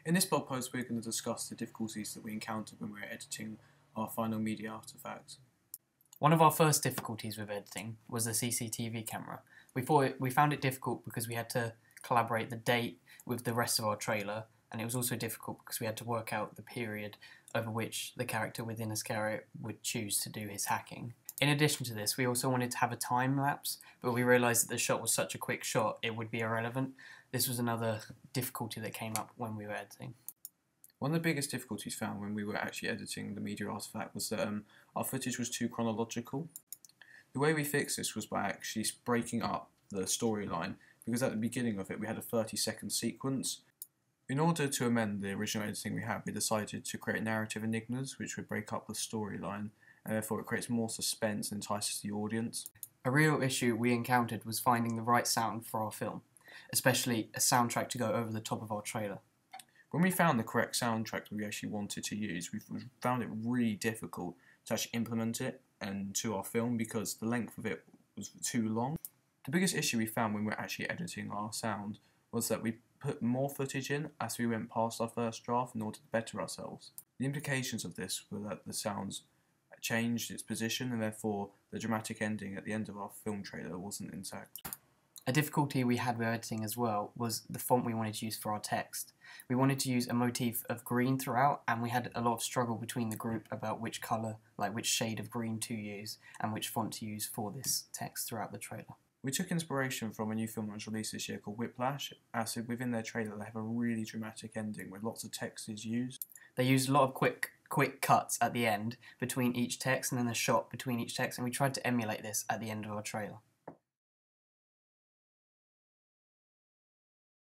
In this blog post, we're going to discuss the difficulties that we encountered when we were editing our final media artifact. One of our first difficulties with editing was the CCTV camera. We found it difficult because we had to collaborate the date with the rest of our trailer, and it was also difficult because we had to work out the period over which the character within Iscariot would choose to do his hacking. In addition to this, we also wanted to have a time lapse, but we realised that the shot was such a quick shot it would be irrelevant. This was another difficulty that came up when we were editing. One of the biggest difficulties found when we were actually editing the media artifact was that our footage was too chronological. The way we fixed this was by actually breaking up the storyline, because at the beginning of it we had a 30-second sequence. In order to amend the original editing we had, we decided to create narrative enigmas which would break up the storyline, and therefore it creates more suspense and entices the audience. A real issue we encountered was finding the right sound for our film, especially a soundtrack to go over the top of our trailer. When we found the correct soundtrack that we actually wanted to use, we found it really difficult to actually implement it into our film because the length of it was too long. The biggest issue we found when we were actually editing our sound was that we put more footage in as we went past our first draft in order to better ourselves. The implications of this were that the sounds changed its position and therefore the dramatic ending at the end of our film trailer wasn't intact. A difficulty we had with editing as well was the font we wanted to use for our text. We wanted to use a motif of green throughout, and we had a lot of struggle between the group about which colour, like which shade of green to use and which font to use for this text throughout the trailer. We took inspiration from a new film that was released this year called Whiplash, as within their trailer they have a really dramatic ending where lots of text is used. They used a lot of quick cuts at the end between each text and then a shot between each text, and we tried to emulate this at the end of our trailer.